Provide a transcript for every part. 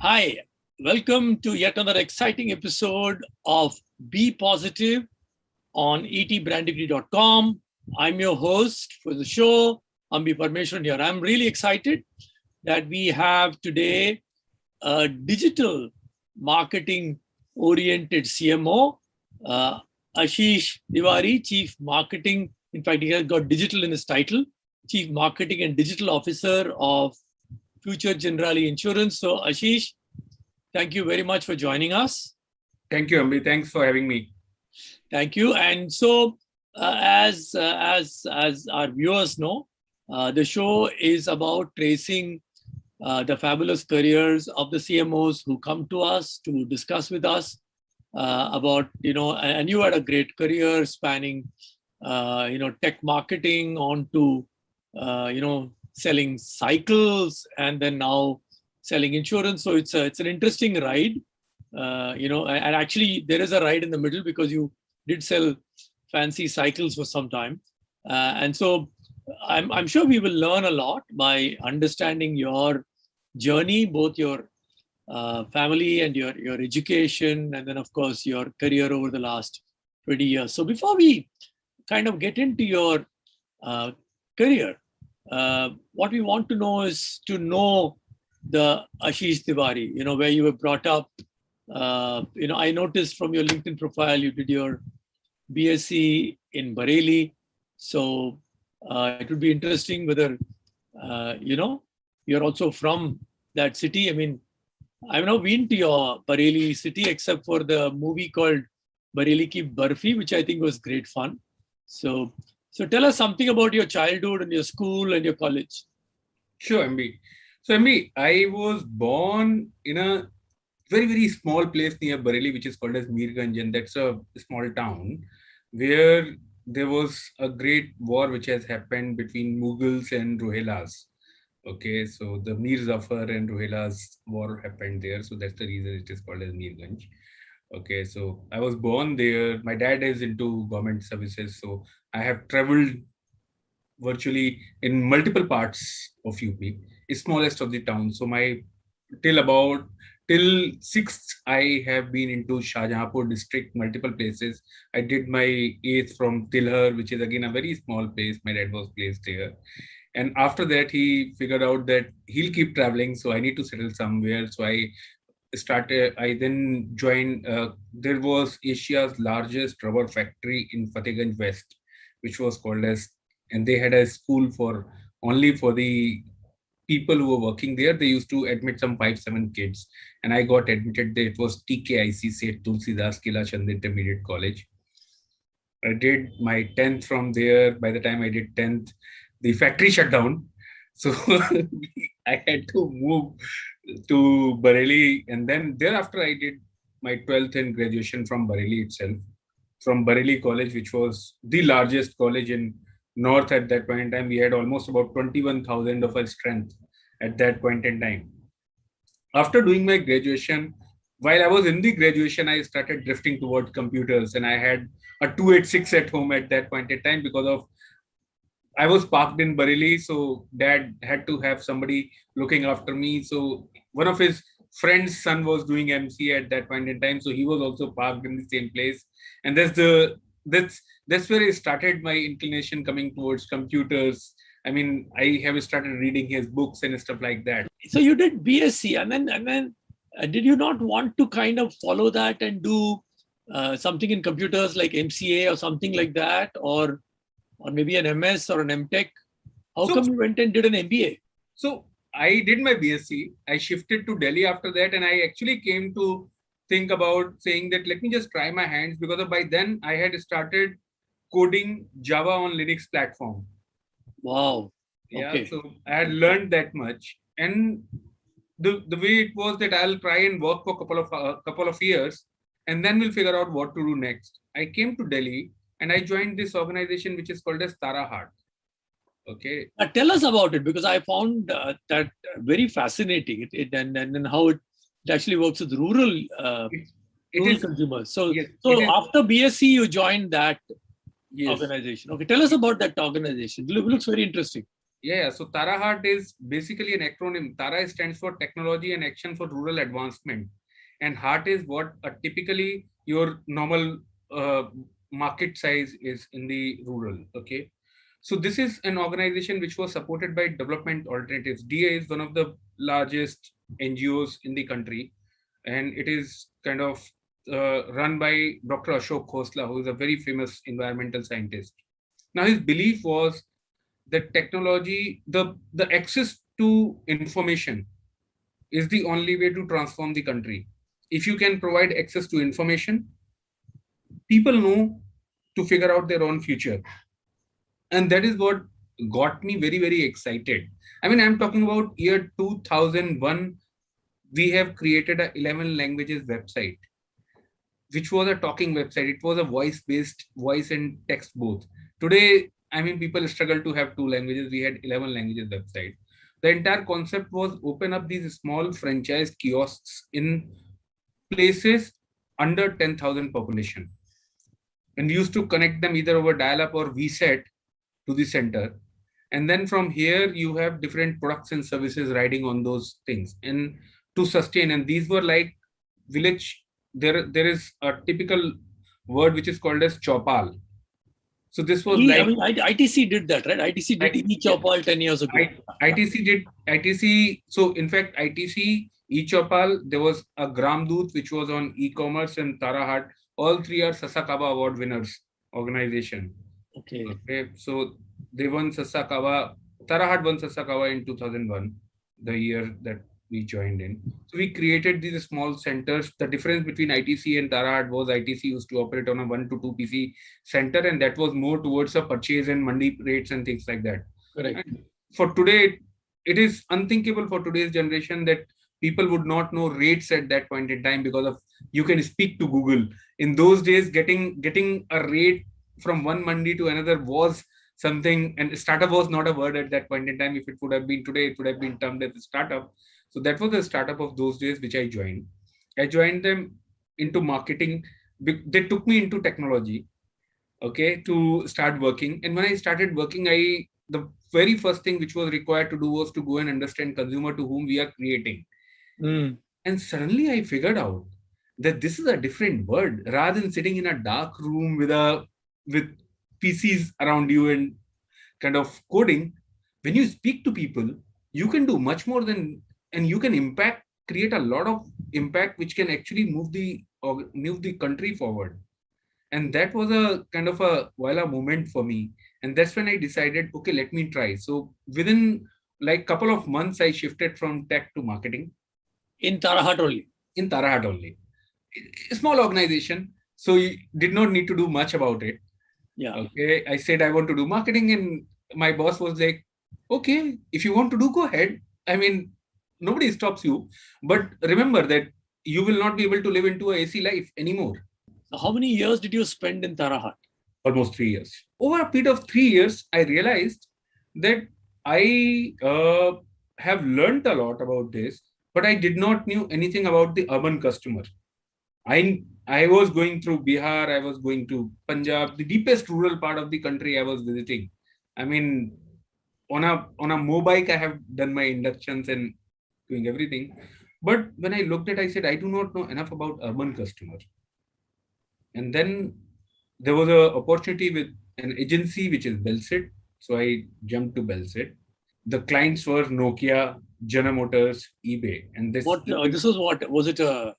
Hi, welcome to yet another exciting episode of Be Positive on etbranddegree.com. I'm your host for the show, Ambi Parameswaran here. I'm really excited that we have today a digital marketing oriented CMO, Ashish Tiwari, Chief Marketing. In fact, he has got digital in his title, Chief Marketing and Digital Officer of Future Generali Insurance. So, Ashish, thank you very much for joining us. Thank you, Ambi. Thanks for having me. Thank you. And so, as our viewers know, the show is about tracing the fabulous careers of the CMOs who come to us to discuss with us about, and you had a great career spanning, tech marketing onto, selling cycles and then now selling insurance. So it's an interesting ride, and actually there is a ride in the middle because you did sell fancy cycles for some time. And so I'm sure we will learn a lot by understanding your journey, both your family and your education, and then of course your career over the last 20 years. So before we kind of get into your career, what we want to know is to know the Ashish Tiwari, where you were brought up. I noticed from your LinkedIn profile, you did your BSc in Bareilly. So it would be interesting whether, you're also from that city. I mean, I've not been to your Bareilly city except for the movie called Bareilly Ki Barfi, which I think was great fun. So tell us something about your childhood and your school and your college. Sure, Ambi. So, Ambi, I was born in a very, very small place near Bareilly, which is called as Mirganj, and that's a small town where there was a great war which has happened between Mughals and Rohilas. Okay, so the Mir Zafar and Rohilas war happened there, so that's the reason it is called as Mirganj. Okay, so I was born there. My dad is into government services, so I have traveled virtually in multiple parts of UP, smallest of the town. So till sixth, I have been into Shahjahanpur district, multiple places. I did my eighth from Tilhar, which is again a very small place. My dad was placed there. And after that, he figured out that he'll keep traveling, so I need to settle somewhere. So I then joined, there was Asia's largest rubber factory in Fatehganj West, which was called as, and they had a school only for the people who were working there. They used to admit some 5-7 kids, and I got admitted there. It was TKIC, Seth Tulsidas Kila Chand Intermediate College. I did my 10th from there. By the time I did 10th, the factory shut down. So I had to move to Bareilly, and then thereafter I did my 12th and graduation from Bareilly itself, from Bareilly College, which was the largest college in North at that point in time. We had almost about 21,000 of our strength at that point in time. After doing my graduation, while I was in the graduation, I started drifting towards computers, and I had a 286 at home at that point in time because of I was parked in Bareilly, so dad had to have somebody looking after me. So one of his friend's son was doing MC at that point in time, so he was also parked in the same place. And that's where I started my inclination coming towards computers. I mean, I have started reading his books and stuff like that. So you did BSc, and then did you not want to kind of follow that and do something in computers like MCA or something like that, or maybe an MS or an MTech? How come you went and did an MBA? So I did my BSc. I shifted to Delhi after that, and I actually came to think about saying that let me just try my hands, because by then I had started coding Java on Linux platform. Wow. Yeah, okay. So I had learned that much, and the way it was that I'll try and work for a couple of years, and then we'll figure out what to do next. I came to Delhi and I joined this organization which is called as Tara Heart. Okay. Tell us about it, because I found that very fascinating. And how it actually works with rural consumers. So, yes, after BSc, you joined that organization. Okay, tell us about that organization. It looks very interesting. Yeah, so Tara Heart is basically an acronym. Tara stands for Technology and Action for Rural Advancement, and Heart is what typically your normal uh, market size is in the rural. Okay, so this is an organization which was supported by Development Alternatives. DA is one of the largest NGOs in the country, and it is kind of run by Dr. Ashok Khosla, who is a very famous environmental scientist. Now, his belief was that technology, the access to information is the only way to transform the country. If you can provide access to information, people know to figure out their own future. And that is what got me very, very excited. I mean, I'm talking about year 2001. We have created a 11 languages website, which was a talking website. It was a voice based, voice and text both. Today, I mean, people struggle to have two languages. We had 11 languages website. The entire concept was open up these small franchise kiosks in places under 10,000 population. And we used to connect them either over dial up or VSAT to the center. And then from here, you have different products and services riding on those things. And to sustain, and these were like village, there is a typical word which is called as chopal. So this was I like mean, ITC did that, right? ITC did e-Chopal 10 years ago. ITC did ITC. So in fact, ITC, e-Chopal, there was a Gramdoot which was on e-commerce, and Tara Heart. All three are Sasakaba Award winners organization. Okay. Okay. So they won Sasakawa. Tara Heart won Sasakawa in 2001, the year that we joined in. So we created these small centers. The difference between ITC and Tara Heart was ITC used to operate on a 1 to 2 PC center, and that was more towards a purchase and mandi rates and things like that. Correct. And for today, it is unthinkable for today's generation that people would not know rates at that point in time because of you can speak to Google. In those days, getting a rate from one mandi to another was something, and startup was not a word at that point in time. If it would have been today, it would have been termed as a startup. So that was the startup of those days, which I joined. I joined them into marketing. They took me into technology, okay, to start working. And when I started working, the very first thing which was required to do was to go and understand consumer to whom we are creating. And suddenly I figured out that this is a different world. Rather than sitting in a dark room with PCs around you and kind of coding, when you speak to people, you can do much more than, and you can create a lot of impact, which can actually move the country forward. And that was a kind of a moment for me. And that's when I decided, okay, let me try. So within like couple of months, I shifted from tech to marketing. In Tara Heart only? In Tara Heart only. A small organization. So you did not need to do much about it. Yeah. Okay. I said I want to do marketing, and my boss was like, okay, if you want to do, go ahead. I mean, nobody stops you. But remember that you will not be able to live into a AC life anymore. So how many years did you spend in Tara Heart? Almost 3 years. Over a period of 3 years, I realized that I have learned a lot about this, but I did not knew anything about the urban customer. I was going through Bihar, I was going to Punjab, the deepest rural part of the country I was visiting. I mean, on a mobike, I have done my inductions and doing everything. But when I looked at, I said, I do not know enough about urban customer. And then there was an opportunity with an agency, which is Belsit. So I jumped to Belsit. The clients were Nokia, General Motors, eBay. And this was what? Was it a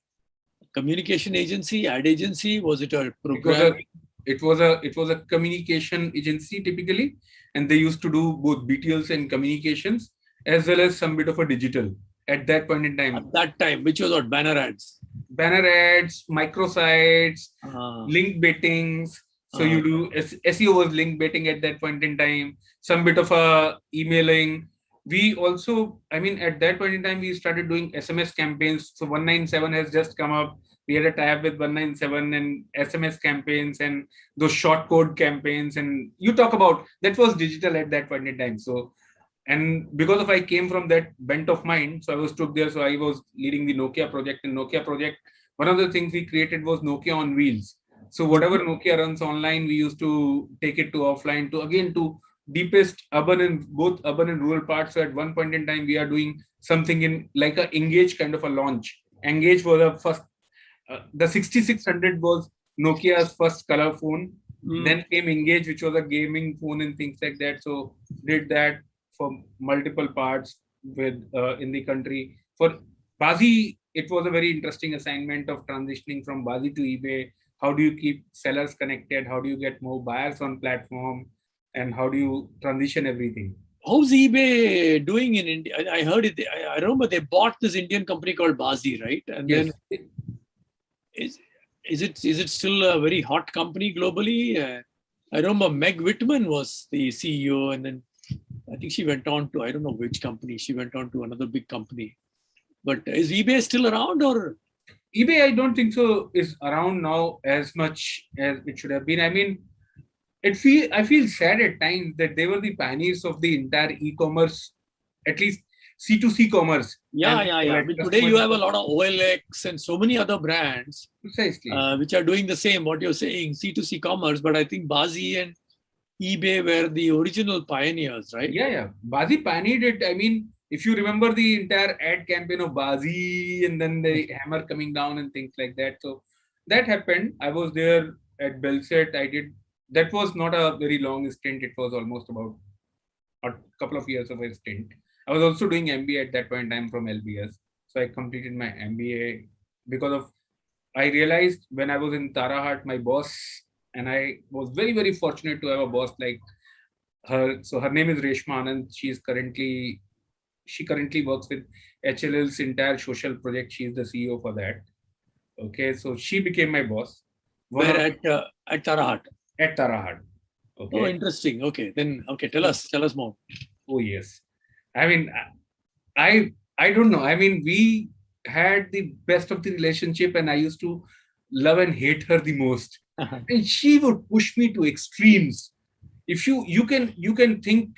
communication agency, ad agency? Was it a program? It was a communication agency typically, and they used to do both BTLs and communications as well as some bit of a digital at that point in time. At that time, which was what? Banner ads, microsites, link bettings. So you do SEO was link betting at that point in time. Some bit of emailing. We also, I mean, at that point in time, we started doing SMS campaigns. So 197 has just come up. We had a tie-up with 197 and SMS campaigns and those short code campaigns. And you talk about, that was digital at that point in time. So, and because of I came from that bent of mind, so I was took there. So I was leading the Nokia project. And Nokia project, one of the things we created was Nokia on wheels. So whatever Nokia runs online, we used to take it to offline to deepest both urban and rural parts. So at one point in time, we are doing something in like a Engage kind of a launch. Engage was the first, the 6600 was Nokia's first color phone. Then came Engage, which was a gaming phone and things like that. So did that for multiple parts with in the country. For Bazi, it was a very interesting assignment of transitioning from Bazi to eBay. How do you keep sellers connected? How do you get more buyers on platform? And how do you transition everything? How's eBay doing in India? I heard it. I remember they bought this Indian company called Bazi, right? And Yes. then is is it still a very hot company globally? I remember Meg Whitman was the CEO, and then I think she went on to, I don't know which company. She went on to another big company. But is eBay still around, or? eBay, I don't think so, is around now as much as it should have been. I mean, I feel sad at times that they were the pioneers of the entire e-commerce, at least C2C commerce. Yeah, And yeah, so yeah. I that mean, today customer you have a lot of OLX and so many other brands precisely. which are doing the same, what you're saying, C2C commerce. But I think Bazi and eBay were the original pioneers, right? Yeah. Bazi pioneered it. I mean, if you remember the entire ad campaign of Bazi and then the hammer coming down and things like that. So that happened. I was there at Belset. That was not a very long stint. It was almost about a couple of years of a stint. I was also doing MBA at that point in time from LBS. So I completed my MBA because of, I realized when I was in Tarahat, my boss, and I was very, very fortunate to have a boss like her. So her name is Reshma Anand. She currently works with HLL's entire social project. She is the CEO for that. Okay. So she became my boss. One Where of at Tarahat. At Tarahat. Oh, Okay. interesting. Okay, then okay, tell us more. Oh yes. I mean, I don't know. I mean, we had the best of the relationship, and I used to love and hate her the most. And she would push me to extremes. If you can think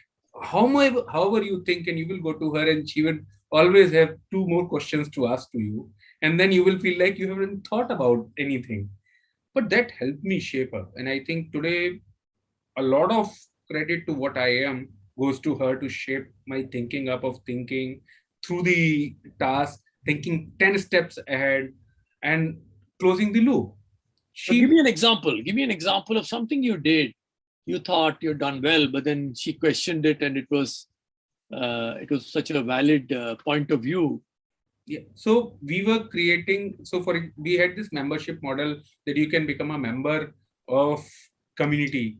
however you think, and you will go to her, and she will always have two more questions to ask to you, and then you will feel like you haven't thought about anything. But that helped me shape up, and I think today a lot of credit to what I am goes to her to shape my thinking up of thinking through the task, thinking 10 steps ahead and closing the loop. So give She, me an example. Give me an example of something you did. You thought you'd done well, but then she questioned it, and it was such a valid point of view. yeah. So we were creating, we had this membership model that you can become a member of community,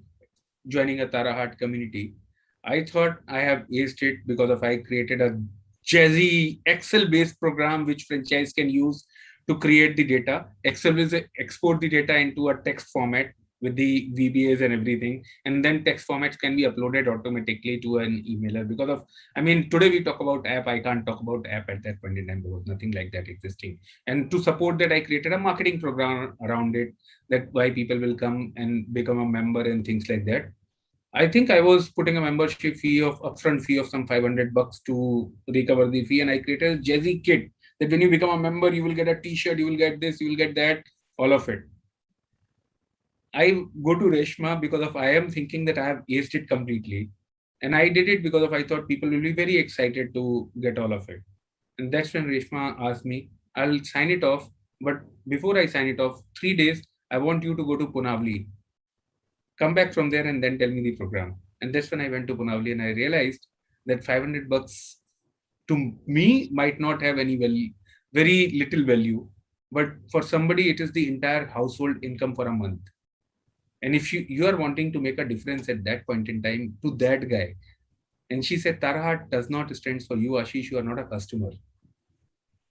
joining a Tarahat community. I thought I have aced it because of I created a jazzy Excel-based program which franchise can use to create the data. Excel is export the data into a text format with the VBAs and everything, and then text formats can be uploaded automatically to an emailer. Because of, I mean, today we talk about app. I can't talk about app at that point in time. There was nothing like that existing. And to support that, I created a marketing program around it. That why people will come and become a member and things like that. I think I was putting a membership fee of upfront fee of some $500 to recover the fee, and I created a jazzy kit that when you become a member, you will get a T-shirt, you will get this, you will get that, all of it. I go to Reshma because of I am thinking that I have aced it completely, and I did it because of I thought people will be very excited to get all of it, and that's when Reshma asked me, "I'll sign it off, but before I sign it off, 3 days, I want you to go to Punavli, come back from there and then tell me the program." And that's when I went to Punavli and I realized that $500 to me might not have any value, very little value, but for somebody it is the entire household income for a month. And if you are wanting to make a difference at that point in time to that guy, and she said, Tarahat does not stand for you, Ashish, you are not a customer.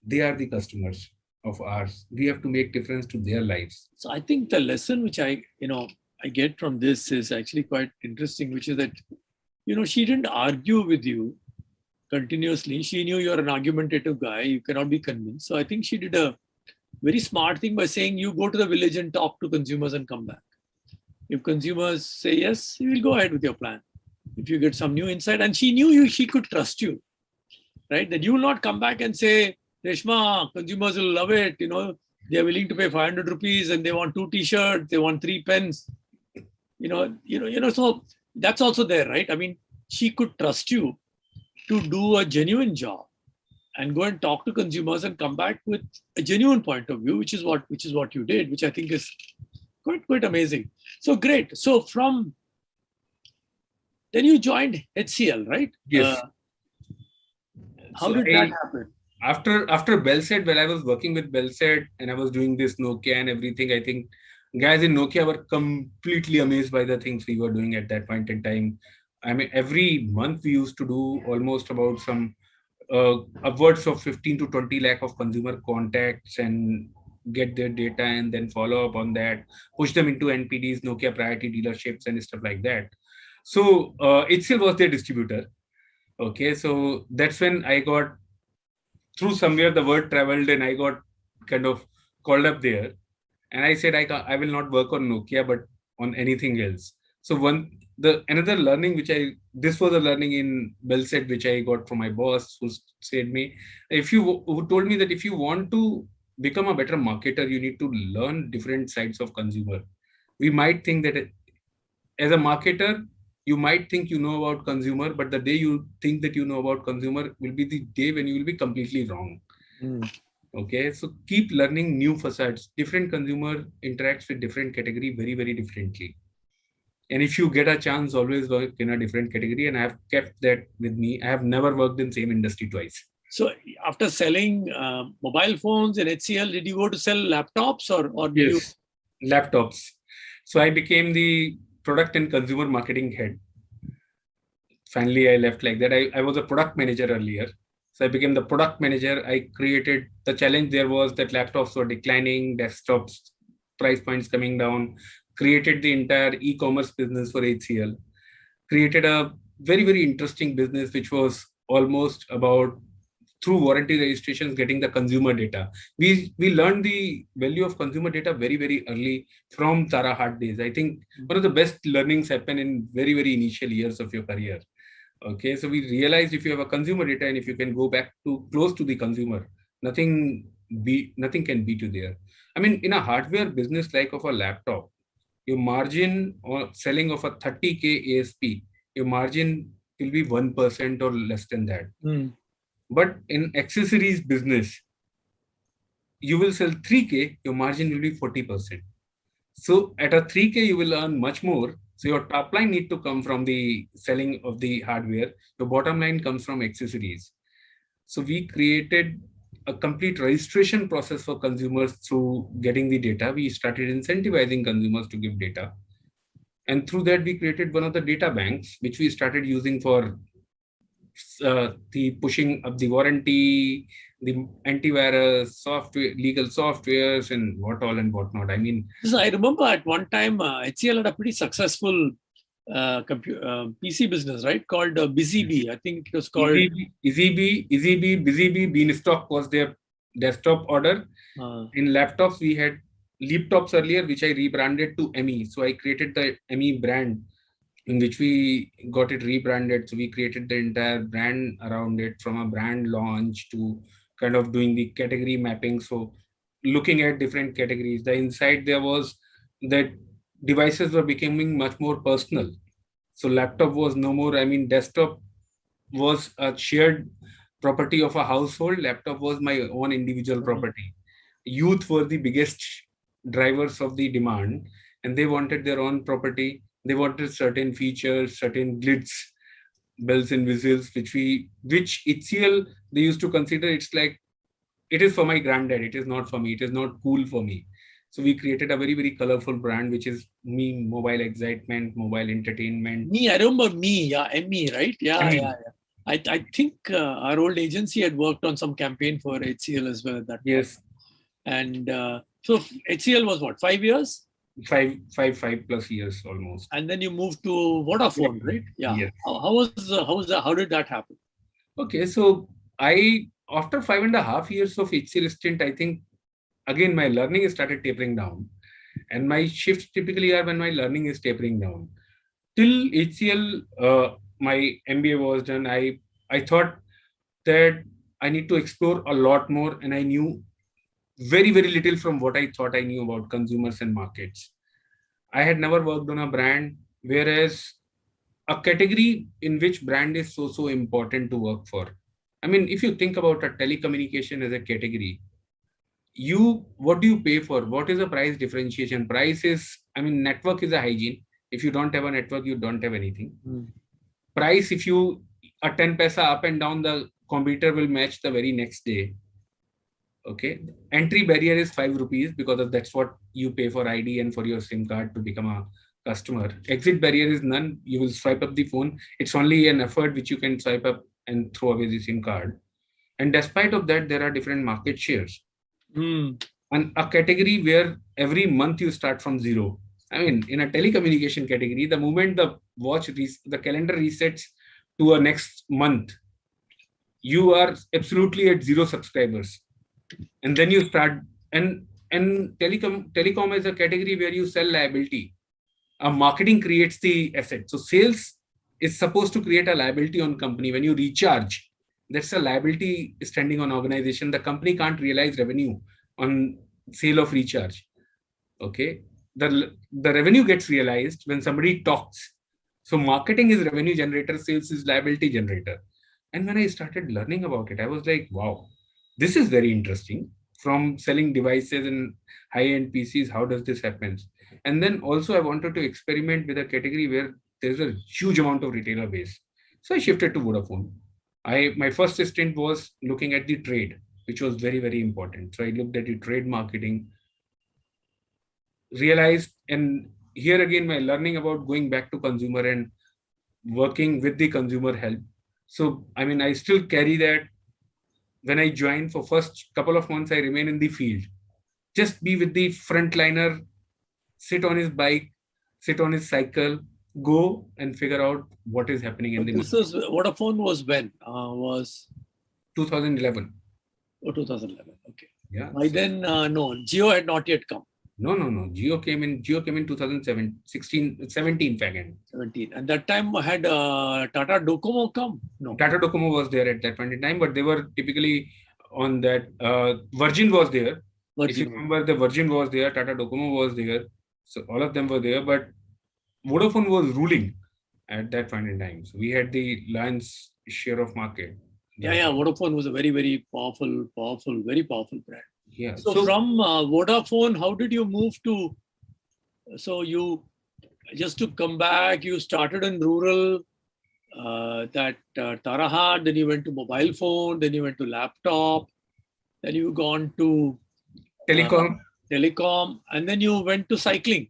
They are the customers of ours. We have to make difference to their lives. So I think the lesson which I get from this is actually quite interesting, which is that she didn't argue with you continuously. She knew you're an argumentative guy. You cannot be convinced. So I think she did a very smart thing by saying you go to the village and talk to consumers and come back. If consumers say yes, you will go ahead with your plan. If you get some new insight, and she knew she could trust you, right? That you will not come back and say, Reshma, consumers will love it. They are willing to pay 500 rupees and they want 2 T-shirts, they want 3 pens. So that's also there, right? I mean, she could trust you to do a genuine job and go and talk to consumers and come back with a genuine point of view, which is what you did, which I think is quite amazing. So great. So from then you joined HCL, right? Yes. How So did that happen? after Bellset, when I was working with Bellset and I was doing this Nokia and everything, I think guys in Nokia were completely amazed by the things we were doing at that point in time. I mean, every month we used to do almost about some upwards of 15 to 20 lakh of consumer contacts and get their data and then follow up on that, push them into NPDs, Nokia priority dealerships and stuff like that. So HCL was their distributor. Okay, so that's when I got through somewhere the word traveled and I got kind of called up there. And I said I will not work on Nokia, but on anything else. So another learning which I this was a learning in Bellset which I got from my boss who said me who told me that if you want to become a better marketer, you need to learn different sides of consumer. We might think that as a marketer, you might think you know about consumer, but the day you think that you know about consumer will be the day when you will be completely wrong. Mm. Okay, so keep learning new facades. Different consumer interacts with different category very, very differently. And if you get a chance, always work in a different category. And I have kept that with me. I have never worked in same industry twice. So after selling mobile phones in HCL, did you go to sell laptops or did you? Yes, laptops. So I became the product and consumer marketing head. Finally, I left like that. I was a product manager earlier. So I became the product manager. I created the challenge there was that laptops were declining, desktops price points coming down, created the entire e-commerce business for HCL, created a very, very interesting business, which was almost about through warranty registrations, getting the consumer data. We learned the value of consumer data very, very early from Tara Hart days. I think one of the best learnings happen in very, very initial years of your career. Okay, so we realized if you have a consumer data and if you can go back to close to the consumer, nothing can beat you there. I mean, in a hardware business like of a laptop, your margin or selling of a 30K ASP, your margin will be 1% or less than that. Mm. But in accessories business, you will sell 3K, your margin will be 40%. So at a 3K, you will earn much more. So your top line need to come from the selling of the hardware. Your bottom line comes from accessories. So we created a complete registration process for consumers through getting the data. We started incentivizing consumers to give data. And through that, we created one of the data banks, which we started using for the pushing of the warranty, the antivirus software, legal softwares, and what all and what not. I mean, So I remember at one time HCL had a pretty successful PC business, right? Called Busy Bee. I think it was called. Busy Bee, Beanstalk was their desktop order. In laptops, we had laptops earlier, which I rebranded to ME. So I created the ME brand in which we got it rebranded. So we created the entire brand around it from a brand launch to kind of doing the category mapping. So looking at different categories, the insight there was that devices were becoming much more personal. So laptop was no more, I mean, desktop was a shared property of a household. Laptop was my own individual property. Youth were the biggest drivers of the demand, and they wanted their own property. They wanted certain features, certain glitz, bells and whistles, which HCL they used to consider it's like it is for my granddad. It is not for me. It is not cool for me. So we created a very, very colorful brand, which is Me Mobile Excitement, Mobile Entertainment. Me, I remember Me, yeah, ME, right? Yeah, ME. yeah. I think our old agency had worked on some campaign for HCL as well at that point. Yes. And so HCL was what, 5 years? Five plus years almost. And then you moved to Vodafone, right? Yeah. Yes. How did that happen? Okay, so after 5.5 years of HCL stint, I think again my learning started tapering down, and my shifts typically are when my learning is tapering down. Till HCL, my MBA was done. I thought that I need to explore a lot more, and I knew very, very little from what I thought I knew about consumers and markets. I had never worked on a brand, whereas a category in which brand is so important to work for. I mean, if you think about a telecommunication as a category, what do you pay for? What is the price differentiation? Price is, I mean, network is a hygiene. If you don't have a network, you don't have anything. Price, if you a 10 paisa up and down, the competitor will match the very next day. Okay. Entry barrier is 5 rupees because that's what you pay for ID and for your SIM card to become a customer. Exit barrier is none. You will swipe up the phone. It's only an effort which you can swipe up and throw away the SIM card. And despite of that, there are different market shares. And a category where every month you start from zero. I mean, in a telecommunication category, the moment the calendar resets to a next month, you are absolutely at zero subscribers. And then you start, and telecom is a category where you sell liability. Marketing creates the asset. So sales is supposed to create a liability on company. When you recharge, that's a liability standing on organization. The company can't realize revenue on sale of recharge. Okay. The revenue gets realized when somebody talks. So marketing is revenue generator, sales is liability generator. And when I started learning about it, I was like, wow, this is very interesting. From selling devices and high-end PCs, how does this happen? And then also I wanted to experiment with a category where there's a huge amount of retailer base. So I shifted to Vodafone. My first stint was looking at the trade, which was very, very important. So I looked at the trade marketing, realized, and here again, my learning about going back to consumer and working with the consumer help. So, I mean, I still carry that. When I joined for first couple of months, I remain in the field. Just be with the frontliner, sit on his bike, sit on his cycle, go and figure out what is happening in the market. This was Vodafone was when? Was 2011. Oh, 2011. Okay. Yeah. By then, no, Jio had not yet come. No. Jio came in 2017, 17. And that time had Tata Docomo come? No. Tata Docomo was there at that point in time, but they were typically on that. Virgin was there. Virgin. If you remember, the Virgin was there, Tata Docomo was there. So all of them were there, but Vodafone was ruling at that point in time. So we had the lion's share of market. Yeah. Vodafone was a very, very powerful, very powerful brand. Yeah. So from Vodafone, how did you move to? So you, just to come back, you started in rural, Tarahat, then you went to mobile phone, then you went to laptop, then you gone to telecom, and then you went to cycling.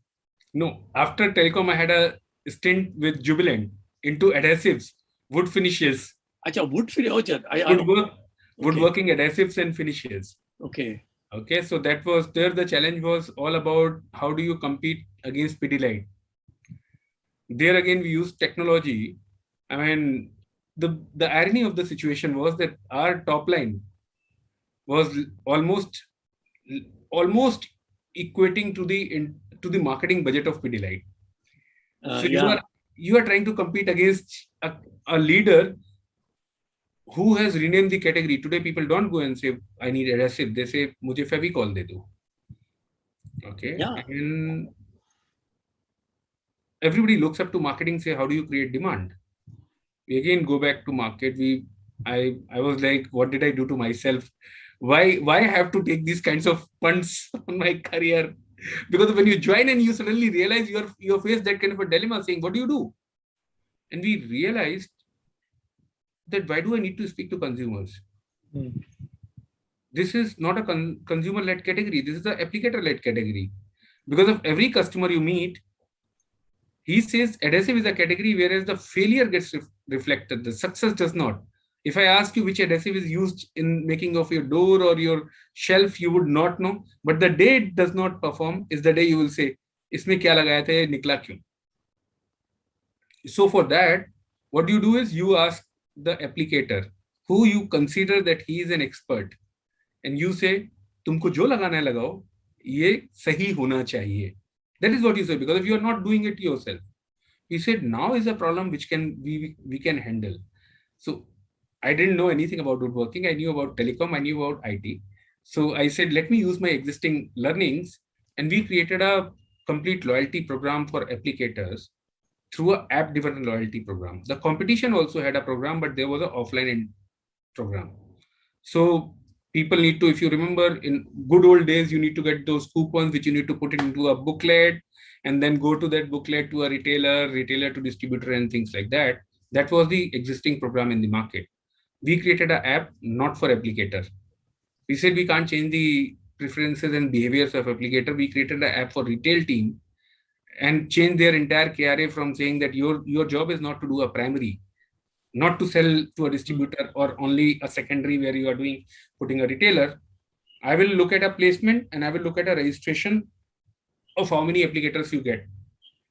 No, after telecom, I had a stint with Jubilant into adhesives, wood finishes. Acha, wood finishes. Woodworking adhesives and finishes. Okay. So that was there. The challenge was all about how do you compete against Pidilite. There again, we used technology. I mean, the irony of the situation was that our top line was almost equating to the marketing budget of Pidilite. So you are trying to compete against a leader who has renamed the category. Today, people don't go and say, I need adhesive. They say, Mujhe Fevicol de do. Okay. Yeah. And everybody looks up to marketing, say, how do you create demand? We again go back to market. I was like, what did I do to myself? Why I have to take these kinds of punts on my career? Because when you join and you suddenly realize you're faced that kind of a dilemma saying, what do you do? And we realized that why do I need to speak to consumers? This is not a consumer-led category. This is an applicator-led category. Because of every customer you meet, he says adhesive is a category whereas the failure gets reflected. The success does not. If I ask you which adhesive is used in making of your door or your shelf, you would not know. But the day it does not perform is the day you will say, "Isme kya lagaya tha, nikla kyun?" So for that, what you do is you ask the applicator who you consider that he is an expert, and you say, "Tumko jo lagana hai lagao, ye sahi hona chahiye." That is what you say, because if you are not doing it yourself, he said, now is a problem which we can handle. So I didn't know anything about woodworking. I knew about telecom. I knew about IT. So I said, let me use my existing learnings. And we created a complete loyalty program for applicators through a app-driven loyalty program. The competition also had a program, but there was an offline program. So people need to, if you remember, in good old days, you need to get those coupons, which you need to put it into a booklet, and then go to that booklet to a retailer to distributor, and things like that. That was the existing program in the market. We created an app not for applicator. We said we can't change the preferences and behaviors of applicator. We created an app for retail team and changed their entire KRA from saying that your job is not to do a primary, not to sell to a distributor or only a secondary where you are doing putting a retailer. I will look at a placement and I will look at a registration of how many applicators you get.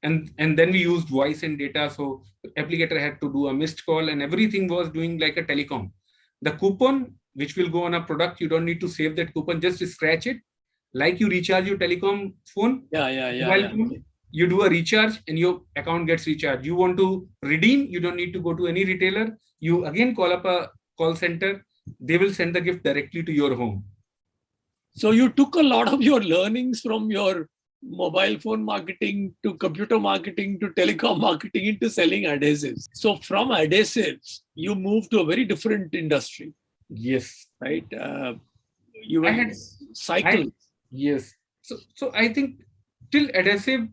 And then we used voice and data. So applicator had to do a missed call and everything was doing like a telecom. The coupon, which will go on a product, you don't need to save that coupon, just scratch it. Like you recharge your telecom phone, mobile phone, you do a recharge and your account gets recharged. You want to redeem, you don't need to go to any retailer. You again call up a call center. They will send the gift directly to your home. So you took a lot of your learnings from your mobile phone marketing to computer marketing to telecom marketing into selling adhesives. So from adhesives, you moved to a very different industry. Yes. Right? You went cycling. Yes. So I think till adhesive,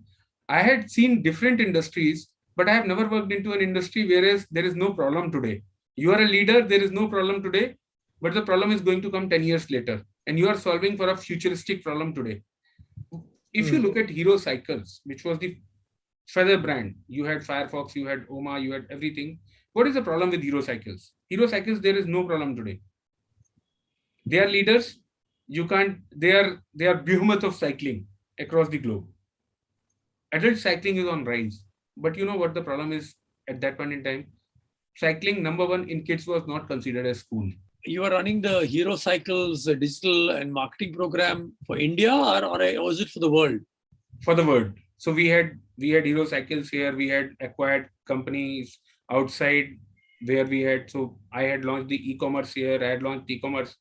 I had seen different industries, but I have never worked into an industry whereas there is no problem today. You are a leader, there is no problem today, but the problem is going to come 10 years later. And you are solving for a futuristic problem today. If you look at Hero Cycles, which was the feather brand, you had Firefox, you had Oma, you had everything. What is the problem with Hero Cycles? Hero Cycles, there is no problem today. They are leaders. You can't, they are behemoth of cycling across the globe. Adult cycling is on rise. But you know what the problem is at that point in time? Cycling, number one, in kids was not considered as cool. You are running the Hero Cycles digital and marketing program for India, or was it for the world? For the world. So we had Hero Cycles here. We had acquired companies outside where we had. So I had launched the e-commerce here. I had launched e-commerce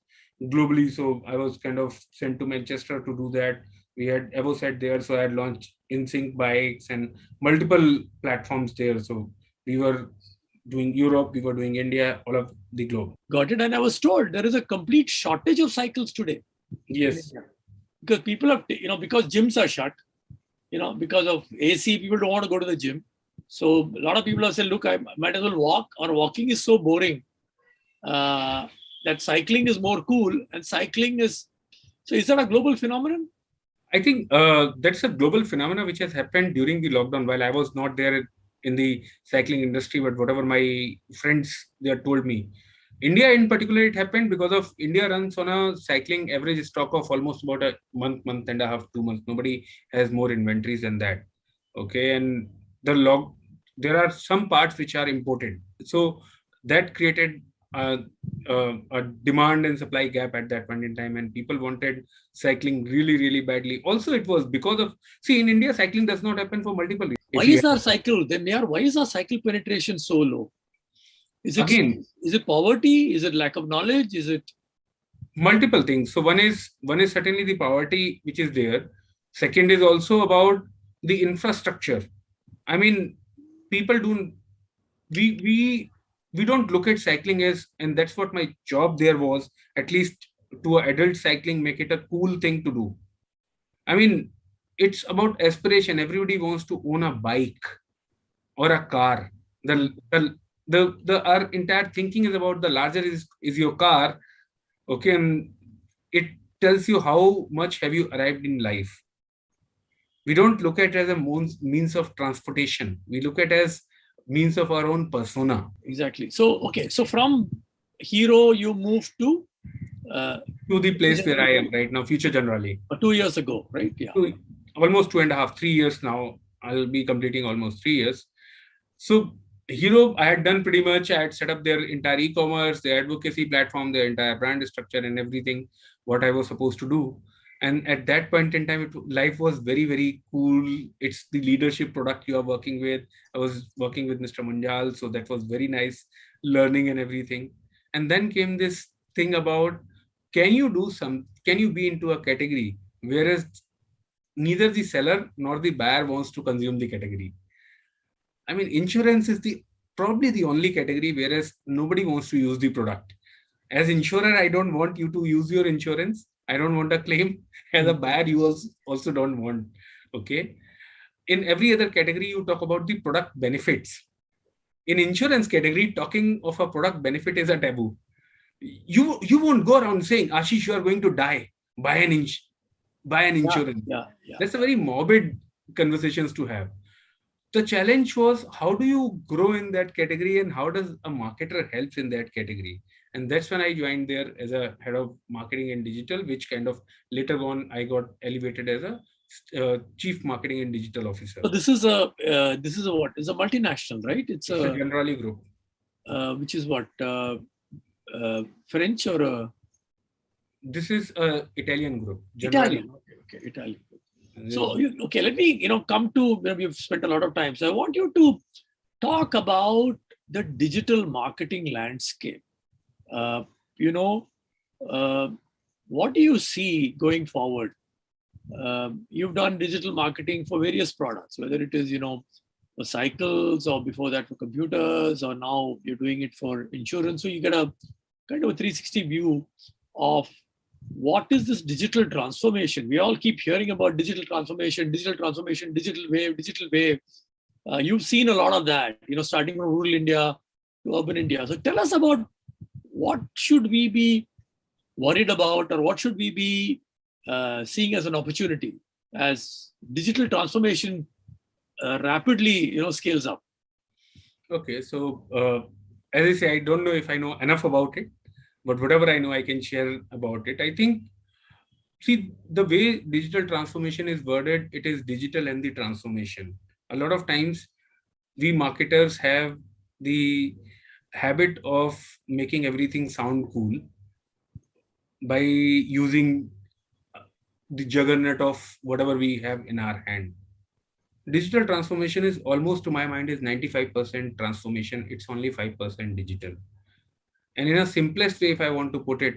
globally. So I was kind of sent to Manchester to do that. We had Evosat there. So I had launched InSync bikes and multiple platforms there. So we were doing Europe, we were doing India, all of the globe. Got it. And I was told there is a complete shortage of cycles today. Yes. Because people have, because gyms are shut, because of AC, people don't want to go to the gym. So a lot of people have said, look, I might as well walk, or walking is so boring that cycling is more cool. And cycling is, so is that a global phenomenon? I think that's a global phenomenon which has happened during the lockdown. While I was not there in the cycling industry, but whatever my friends they had told me, India in particular, it happened because of India runs on a cycling average stock of almost about a month and a half, 2 months. Nobody has more inventories than that. Okay, and there are some parts which are imported, so that created a demand and supply gap at that point in time, and people wanted cycling really, really badly. Also, it was because of, see, in India, cycling does not happen for multiple reasons. Why is our cycle penetration so low? Is it poverty? Is it lack of knowledge? Is it multiple things? So one is certainly the poverty which is there. Second is also about the infrastructure. I mean, people don't, we don't look at cycling as, and that's what my job there was, at least to adult cycling, make it a cool thing to do. I mean, it's about aspiration. Everybody wants to own a bike or a car. Our entire thinking is about the larger is your car. Okay, and it tells you how much have you arrived in life. We don't look at it as a means of transportation. We look at it as means of our own persona. Exactly. So, okay. So from Hero, you moved to the place where I am right now, Future Generali. 2 years ago, right? Yeah. Almost 2.5, 3 years now. I'll be completing almost 3 years. So Hero, I had done pretty much. I had set up their entire e-commerce, their advocacy platform, their entire brand structure and everything, what I was supposed to do. And at that point in time, life was very, very cool. It's the leadership product you are working with. I was working with Mr. Munjal, so that was very nice learning and everything. And then came this thing about, can you be into a category whereas neither the seller nor the buyer wants to consume the category? I mean, insurance is probably the only category whereas nobody wants to use the product. As insurer, I don't want you to use your insurance. I don't want a claim. As a buyer, you also don't want. Okay. In every other category, you talk about the product benefits. In insurance category, talking of a product benefit is a taboo. You won't go around saying, Ashish, you are going to die. Buy an Yeah, insurance. yeah, yeah. That's a very morbid conversations to have. The challenge was how do you grow in that category and how does a marketer helps in that category? And that's when I joined there as a head of marketing and digital, which kind of later on I got elevated as a chief marketing and digital officer. So this is a what? It's a multinational, right? It's a Generali group. Which is what, French or This is a Italian group. Generali. Italian? Okay, Italian. So okay, let me come to where we've spent a lot of time. So I want you to talk about the digital marketing landscape. Uh, you know, uh, what do you see going forward? You've done digital marketing for various products, whether it is for cycles or before that for computers, or now you're doing it for insurance. So you get a kind of a 360 view of what is this digital transformation. We all keep hearing about digital transformation, digital wave. You've seen a lot of that, starting from rural India to urban India. So tell us about what should we be worried about, or what should we be seeing as an opportunity as digital transformation rapidly scales up. Okay, so as I say, I don't know if I know enough about it, but whatever I know, I can share about it. I think, see, the way digital transformation is worded, it is digital and the transformation. A lot of times, we marketers have the habit of making everything sound cool by using the juggernaut of whatever we have in our hand. Digital transformation is almost, to my mind, is 95% transformation. It's only 5% digital. And in a simplest way, if I want to put it,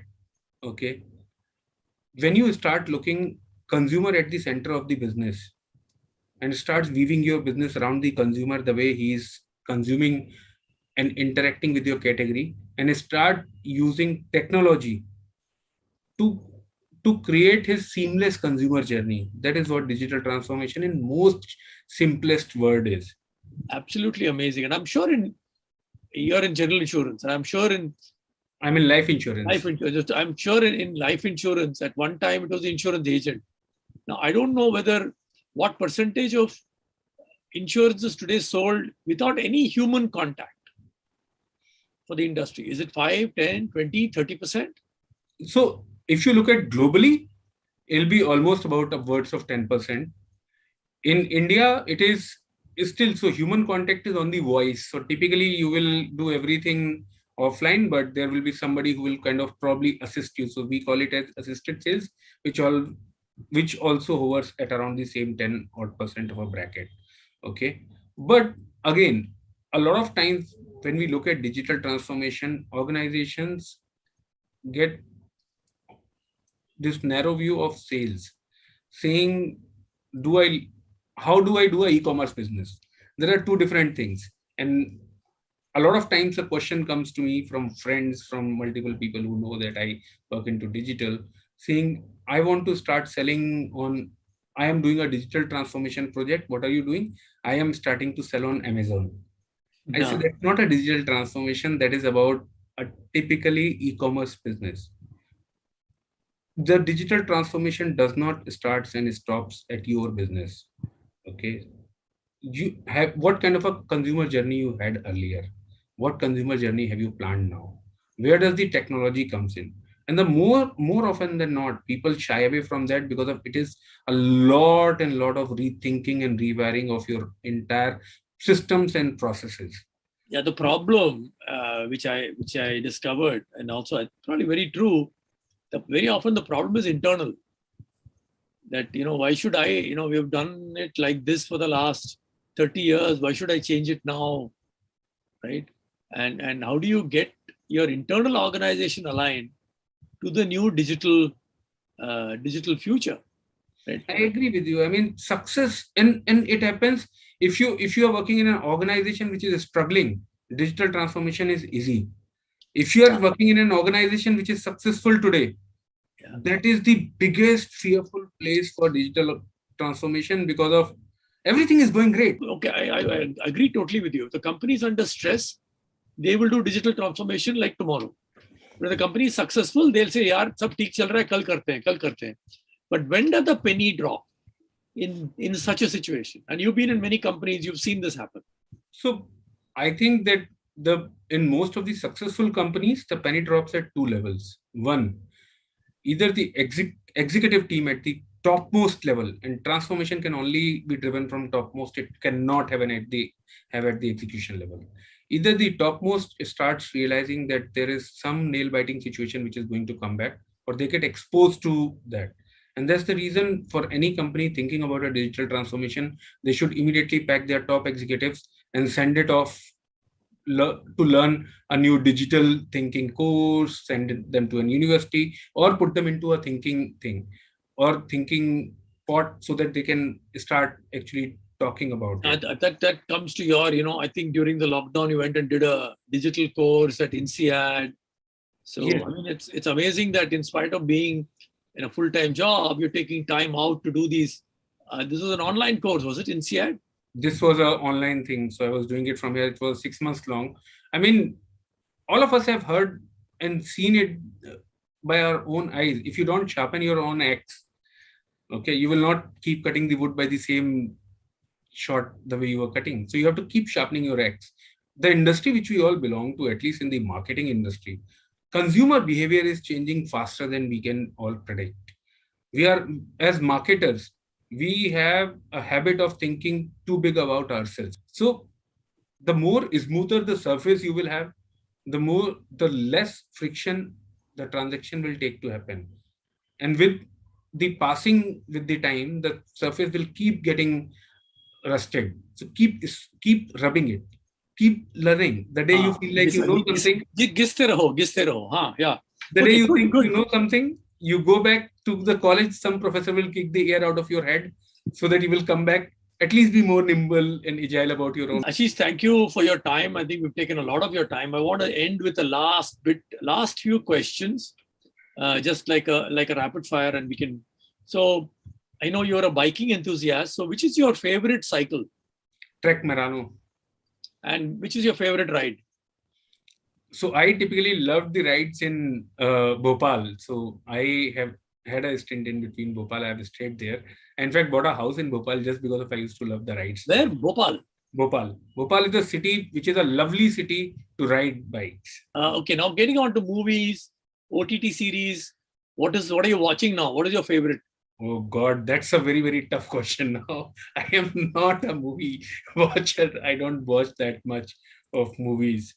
okay, when you start looking consumer at the center of the business and starts weaving your business around the consumer, the way he is consuming and interacting with your category, and start using technology to create his seamless consumer journey. That is what digital transformation in most simplest word is. Absolutely amazing. And I'm sure you're in general insurance, and I'm sure I'm in life insurance. I'm sure in life insurance, at one time it was the insurance agent. Now, I don't know what percentage of insurance is today sold without any human contact for the industry. Is it 5, 10, 20, 30%? So if you look at globally, it'll be almost about upwards of 10%. In India, it is still, so human contact is on the voice. So typically you will do everything offline, but there will be somebody who will kind of probably assist you. So we call it as assisted sales, which also hovers at around the same 10 odd percent of a bracket. Okay. But again, a lot of times when we look at digital transformation, organizations get this narrow view of sales, saying, how do I do an e-commerce business? There are two different things. And a lot of times a question comes to me from friends, from multiple people who know that I work into digital, saying, I want to start selling I am doing a digital transformation project. What are you doing? I am starting to sell on Amazon. I say that's not a digital transformation. That is about a typically e-commerce business. The digital transformation does not start and stops at your business. Okay. You have, what kind of a consumer journey you had earlier? What consumer journey have you planned now? Where does the technology comes in? And the more often than not, people shy away from that because of it is a lot of rethinking and rewiring of your entire systems and processes. Yeah, the problem which I discovered, and also probably very true, very often the problem is internal. That why should I? We have done it like this for the last 30 years. Why should I change it now? Right? And how do you get your internal organization aligned to the new digital future? Right. I agree with you. I mean, success and it happens if you are working in an organization which is struggling, digital transformation is easy. If you are Yeah. working in an organization which is successful today, Yeah. that is the biggest fearful place for digital transformation because of everything is going great. Okay, I agree totally with you. The company is under stress, they will do digital transformation like tomorrow. When the company is successful, they'll say, "यार सब ठीक चल रहा है, कल करते हैं, कल करते हैं." But when does the penny drop in such a situation? And you've been in many companies, you've seen this happen. So I think that the in most of the successful companies, the penny drops at two levels. One, either the executive team at the topmost level, and transformation can only be driven from topmost. It cannot have at the execution level. Either the topmost starts realizing that there is some nail biting situation which is going to come back, or they get exposed to that. And that's the reason for any company thinking about a digital transformation, they should immediately pack their top executives and send it off to learn a new digital thinking course, send them to a university, or put them into a thinking thing or thinking pot so that they can start actually talking about it. That comes to your, I think during the lockdown, you went and did a digital course at INSEAD. So, Yes, I mean, it's amazing that in spite of being in a full-time job, you're taking time out to do these. This was an online course, was it, INSEAD? this was an online thing. So I was doing it from here. It was 6 months long. I mean, all of us have heard and seen it by our own eyes. If you don't sharpen your own axe, okay, you will not keep cutting the wood by the same shot the way you were cutting. So you have to keep sharpening your axe. The industry which we all belong to, at least in the marketing industry, consumer behavior is changing faster than we can all predict. We are, as marketers, we have a habit of thinking too big about ourselves. So the more smoother the surface you will have, the less friction the transaction will take to happen. And with the time, the surface will keep getting rusted. So keep rubbing it, keep learning. The day you हाँ, feel like you know something, घिसते रहो. हाँ, yeah. the day Okay, you good, think you good. know something, you go back to the college. Some professor will kick the air out of your head, so that you will come back. At least be more nimble and agile about your own. Ashish, thank you for your time. I think we've taken a lot of your time. I want to end with the last few questions, just like a rapid fire, and we can. So, I know you're a biking enthusiast. So, which is your favorite cycle, Trek Marano. and which is your favorite ride? So I typically loved the rides in Bhopal. So I have had a stint in between Bhopal. I have stayed there. I, in fact, bought a house in Bhopal just because of I used to love the rides Where? there. Bhopal. Bhopal. Bhopal is a city which is a lovely city to ride bikes. Okay, now getting on to movies, OTT series. What are you watching now? What is your favorite? Oh God, that's a very, very tough question now. I am not a movie watcher. I don't watch that much of movies.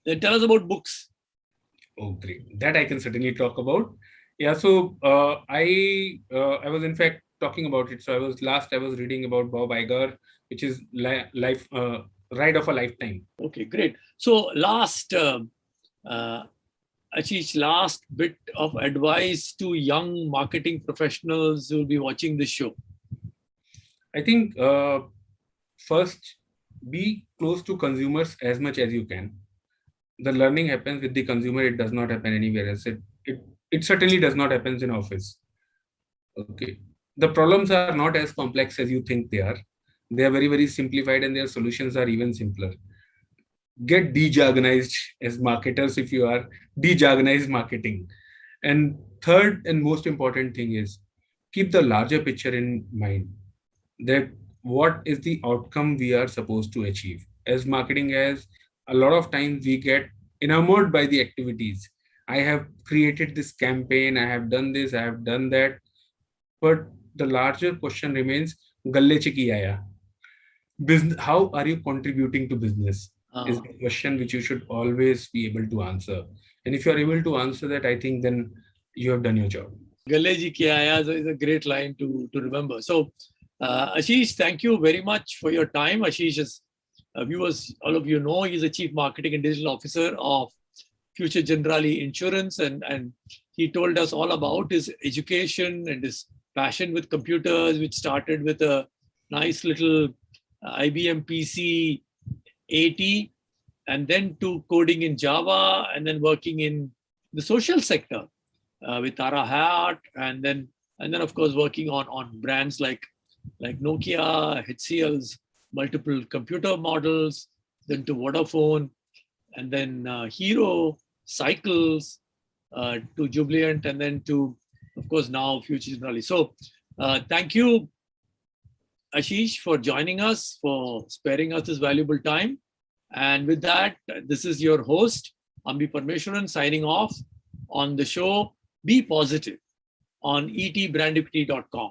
Then tell us about books. Oh, great. That I can certainly talk about. Yeah, so I was in fact talking about it. So I was reading about Bob Iger, which is life ride of a lifetime. Okay, great. So uh, Ashish, last bit of advice to young marketing professionals who will be watching this show. I think first be close to consumers as much as you can. The learning happens with the consumer. It does not happen anywhere else. It certainly does not happen in office. Okay. The problems are not as complex as you think they are. They are very, very simplified and their solutions are even simpler. Get de-jargonized as marketers if you are de-jargonized marketing. And third and most important thing is keep the larger picture in mind, that what is the outcome we are supposed to achieve. As marketing, as a lot of times we get enamored by the activities. I have created this campaign, I have done this, I have done that. But the larger question remains, galle che ki aaya? Business, how are you contributing to business is Uh, the question which you should always be able to answer. And if you are able to answer that, I think then you have done your job. Galle ji ki aaya is a great line to remember. So, Ashish, thank you very much for your time. Ashish is, viewers, all of you know, he's a chief marketing and digital officer of Future Generali Insurance, and he told us all about his education and his passion with computers, which started with a nice little IBM PC 80, and then to coding in Java, and then working in the social sector with Tara Hat, and then of course working on brands like Nokia, HCL's multiple computer models, then to Vodafone, and then Hero, Cycles, to Jubilant, and then to, of course, now Future Generali. So thank you, Ashish, for joining us, for sparing us this valuable time. And with that, this is your host, Ambi Parameswaran, signing off on the show Be Positive on etbrandequity.com.